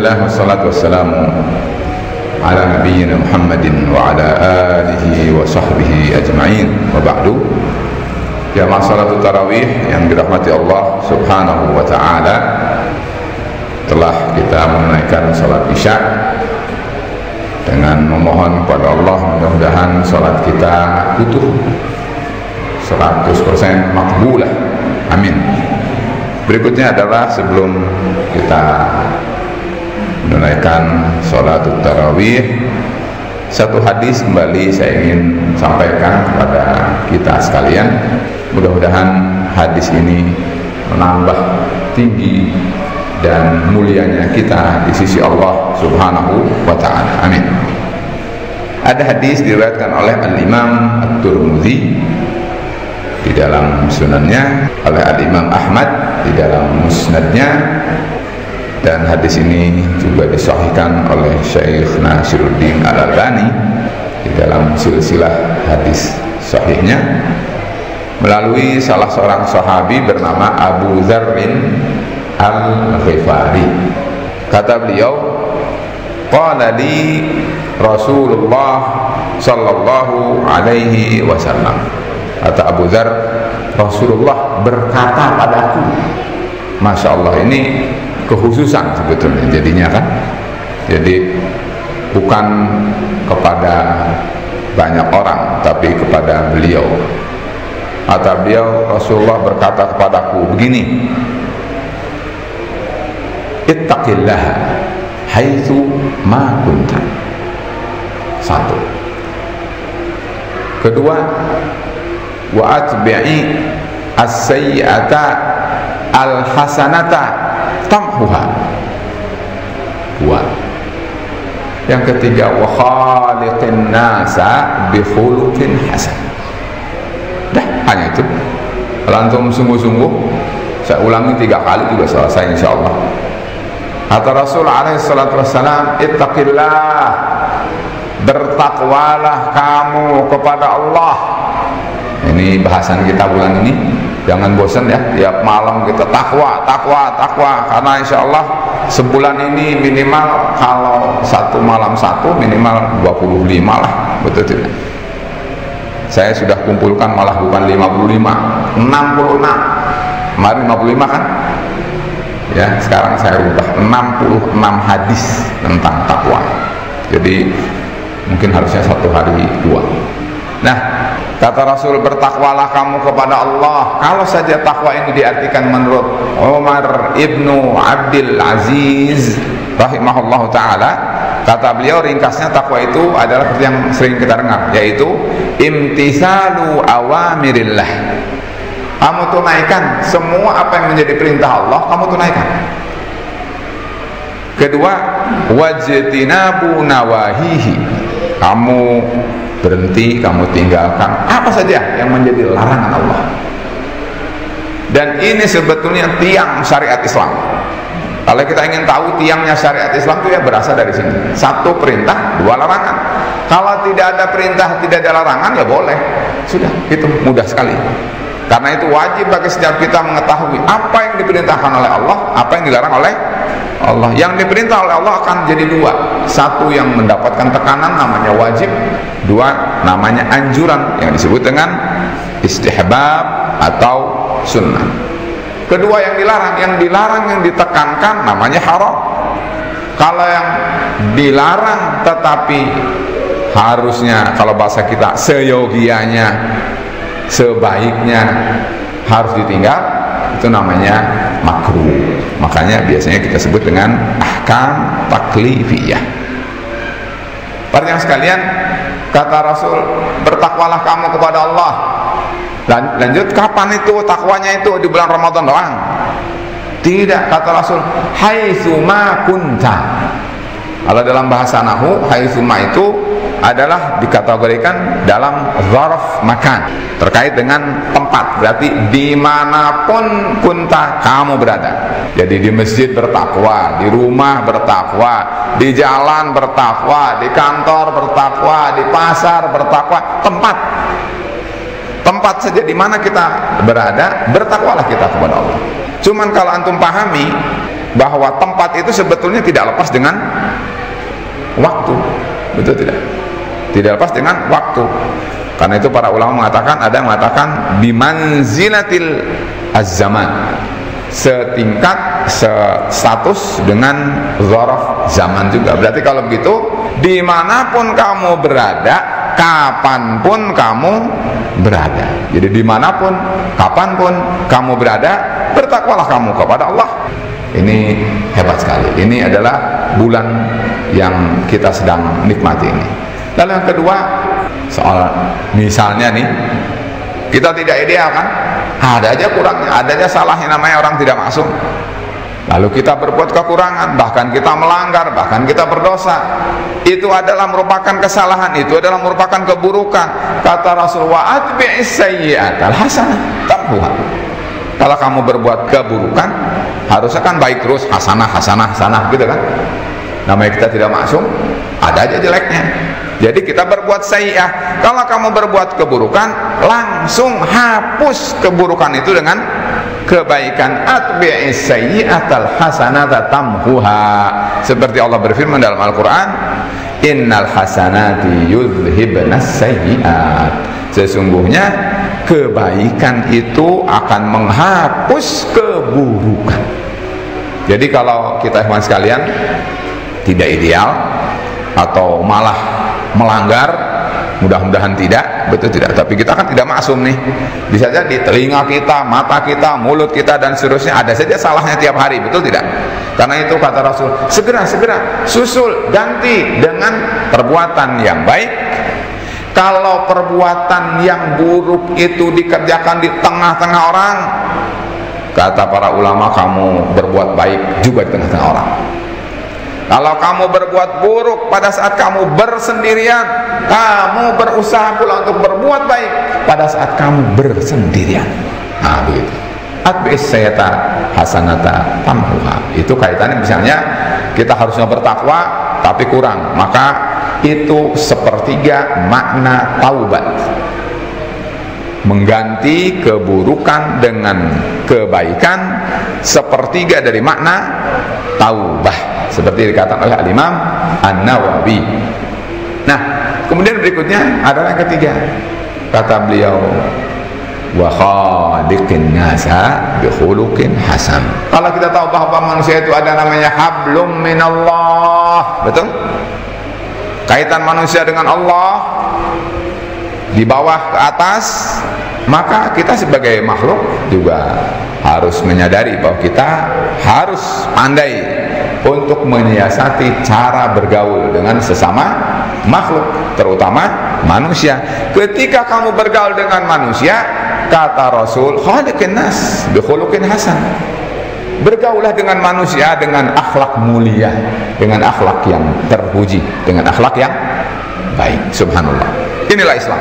Alhamdulillah wassalatu wassalamu ala nabiyyina Muhammadin wa ala alihi wa sahbihi ajma'in wa ba'du. Jamaah salatul tarawih yang dirahmati Allah subhanahu wa ta'ala, telah kita menunaikan salat isya dengan memohon kepada Allah mudah-mudahan salat kita utuh 100% makbulah, amin. Berikutnya adalah sebelum kita menunaikan sholatul tarawih, satu hadis kembali saya ingin sampaikan kepada kita sekalian. Mudah-mudahan hadis ini menambah tinggi dan mulianya kita di sisi Allah subhanahu wa ta'ala, amin. Ada hadis diriwayatkan oleh Al-Imam At-Tirmidzi di dalam sunannya, oleh Al-Imam Ahmad di dalam musnadnya, dan hadis ini juga disahihkan oleh Syekh Nasiruddin Al-Albani di dalam silsilah hadis sahihnya melalui salah seorang sahabi bernama Abu Dzarrin Al-Ghifari. Kata beliau, qala li Rasulullah sallallahu alaihi wasallam. Kata Abu Dzar, Rasulullah berkata padaku. Masya Allah, ini kekhususan sebetulnya jadinya kan. Jadi bukan kepada banyak orang, tapi kepada beliau. Kata beliau, Rasulullah berkata kepadaku begini, ittaqillah haitsu ma kunta. Satu. Kedua, wa atbi'i as-sayyi'ata al-hasanata tamhuha. Dua. Yang ketiga, wa khaliqin nasa bi khuluqin hasan. Dah, hanya itu. Kalau antum sungguh-sungguh, saya ulangi 3 kali juga selesai insyaallah. Kata Rasul alaihi salatu wassalam, ittaqillah, bertakwalah kamu kepada Allah. Ini bahasan kita bulan ini. Jangan bosan ya, tiap malam kita takwa, karena insya Allah sebulan ini minimal, kalau satu malam satu minimal 25 lah, betul tidak? Saya sudah kumpulkan malah bukan 55, 66. Kemarin 55 kan? Ya, sekarang saya rubah 66 hadis tentang takwa. Jadi mungkin harusnya 1 hari 2. Nah, kata Rasul, bertakwalah kamu kepada Allah. Kalau saja takwa ini diartikan menurut Umar ibnu Abdul Aziz rahimahullah ta'ala, kata beliau ringkasnya takwa itu adalah seperti yang sering kita dengar, yaitu imtisalu awamirillah. Kamu tunaikan semua apa yang menjadi perintah Allah, kamu tunaikan. Kedua, wajtinabu nawahihi. Kamu berhenti, kamu tinggalkan apa saja yang menjadi larangan Allah. Dan ini sebetulnya tiang syariat Islam. Kalau kita ingin tahu tiangnya syariat Islam itu ya berasal dari sini. 1 perintah, 2 larangan. Kalau tidak ada perintah, tidak ada larangan, ya boleh. Sudah, itu mudah sekali. Karena itu wajib bagi setiap kita mengetahui apa yang diperintahkan oleh Allah, apa yang dilarang oleh Allah. Yang diperintah oleh Allah akan jadi 2. 1 yang mendapatkan tekanan namanya wajib, 2 namanya anjuran yang disebut dengan istihbab atau sunnah. Kedua yang dilarang yang ditekankan namanya haram. Kalau yang dilarang tetapi harusnya, kalau bahasa kita seyogianya, sebaiknya harus ditinggal, itu namanya makruh. Makanya biasanya kita sebut dengan ahkam taklifiyah. Para sekalian, kata Rasul, bertakwalah kamu kepada Allah. Lanjut, kapan itu takwanya? Itu di bulan Ramadan doang? Tidak, kata Rasul, haitsu ma kunta. Kalau dalam bahasa nahwu, haitsu ma itu adalah dikategorikan dalam zarf makan, terkait dengan tempat, berarti dimanapun kunta kamu berada. Jadi di masjid bertakwa, di rumah bertakwa, di jalan bertakwa, di kantor bertakwa, di pasar bertakwa, tempat saja di mana kita berada, bertakwalah kita kepada Allah. Cuman kalau antum pahami, bahwa tempat itu sebetulnya tidak lepas dengan waktu, betul tidak? Tidak lepas dengan waktu. Karena itu para ulama mengatakan, ada yang mengatakan bimanzilatil az-zaman, setingkat, status dengan zaraf zaman juga. Berarti kalau begitu, dimanapun kamu berada, kapanpun kamu berada. Jadi dimanapun, kapanpun kamu berada, bertakwalah kamu kepada Allah. Ini hebat sekali. Ini adalah bulan yang kita sedang nikmati ini. Lalu yang kedua, soal misalnya nih, kita tidak ideal kan? Ada aja kurangnya, ada aja salah, yang namanya orang tidak maksum. Lalu kita berbuat kekurangan, bahkan kita melanggar, bahkan kita berdosa. Itu adalah merupakan kesalahan, itu adalah merupakan keburukan. Kata Rasulullah, atbi'is sayyi'atal hasanah tamhuha. Kalau kamu berbuat keburukan, harusnya kan baik terus, hasanah, hasanah, hasanah, gitu kan? Namanya kita tidak maksum, ada aja jeleknya. Jadi kita berbuat sayyi'ah. Kalau kamu berbuat keburukan, langsung hapus keburukan itu dengan kebaikan. Atbi'is sayyi'atal hasanata tamhuha. Seperti Allah berfirman dalam Al-Quran, innal hasanati yudhibnas sayyi'at. Sesungguhnya kebaikan itu akan menghapus keburukan. Jadi kalau kita ikhwan sekalian tidak ideal atau malah melanggar, mudah-mudahan tidak, betul tidak, tapi kita kan tidak maksum nih. Bisa jadi telinga kita, mata kita, mulut kita dan seterusnya ada saja salahnya tiap hari, betul tidak? Karena itu kata Rasul, segera susul, ganti dengan perbuatan yang baik. Kalau perbuatan yang buruk itu dikerjakan di tengah-tengah orang, kata para ulama, kamu berbuat baik juga di tengah-tengah orang. Kalau kamu berbuat buruk pada saat kamu bersendirian, kamu berusaha pula untuk berbuat baik pada saat kamu bersendirian. Nah begitu. Atbi'is sayyi'ata hasanata tamhuha. Itu kaitannya, misalnya kita harusnya bertakwa tapi kurang, maka itu sepertiga makna taubat. Mengganti keburukan dengan kebaikan, sepertiga dari makna taubah, seperti dikatakan oleh Al-Imam An-Nawawi. Nah, kemudian berikutnya adalah yang ketiga. Kata beliau, wa khaliqin nasa bi khuluqin hasan. Kalau kita tahu bahwa manusia itu ada namanya hablum minallah, betul? Kaitan manusia dengan Allah di bawah ke atas, maka kita sebagai makhluk juga harus menyadari bahwa kita harus pandai untuk menyiasati cara bergaul dengan sesama makhluk, terutama manusia. Ketika kamu bergaul dengan manusia, kata Rasul, khaliqin nas bi khuluqin hasan. Bergaulah dengan manusia dengan akhlak mulia, dengan akhlak yang terpuji, dengan akhlak yang baik. Subhanallah. Inilah Islam.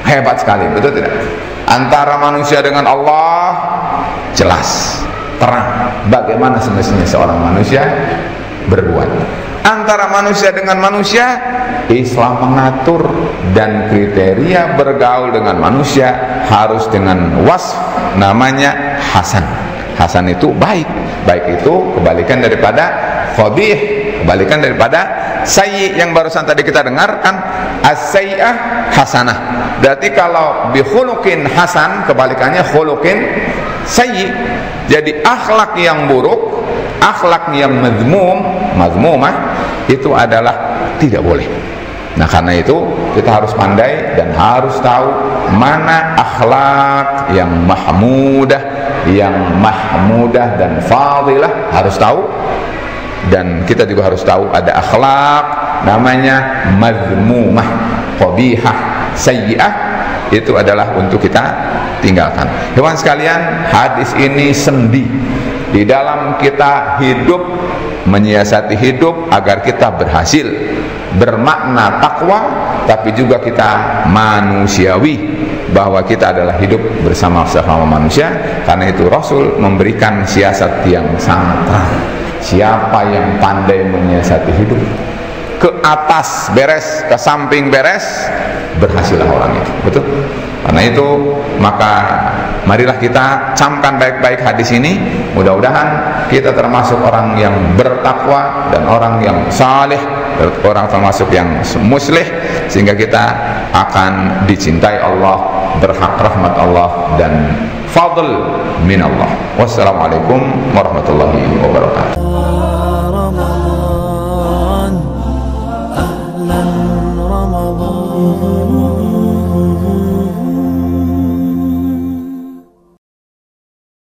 Hebat sekali, betul tidak? Antara manusia dengan Allah jelas, terang bagaimana semestinya seorang manusia berbuat. Antara manusia dengan manusia, Islam mengatur dan kriteria bergaul dengan manusia harus dengan wasf namanya hasan. Hasan itu baik. Baik itu kebalikan daripada qabih, kebalikan daripada sayyi yang barusan tadi kita dengarkan, as-sayyi'ah hasanah. Berarti kalau bi khuluqin hasan, kebalikannya khuluqin sayyi. Jadi akhlak yang buruk, akhlak yang mazmumah itu adalah tidak boleh. Nah karena itu kita harus pandai dan harus tahu mana akhlak yang mahmudah, dan fadilah, harus tahu. Dan kita juga harus tahu ada akhlak namanya mazmumah, qabihah, sayyi'ah, itu adalah untuk kita tinggalkan. Hewan sekalian, hadis ini sendi di dalam kita hidup, menyiasati hidup agar kita berhasil, bermakna takwa, tapi juga kita manusiawi, bahwa kita adalah hidup bersama sesama manusia. Karena itu Rasul memberikan siasat yang sangat terang. Siapa yang pandai menyiasati hidup, atas beres, ke samping beres, berhasillah orang itu. Betul? Karena itu maka marilah kita camkan baik-baik hadis ini. Mudah-mudahan kita termasuk orang yang bertakwa dan orang yang saleh, orang termasuk yang muslih, sehingga kita akan dicintai Allah, berhak rahmat Allah dan fadl min Allah. Wassalamualaikum warahmatullahi wabarakatuh.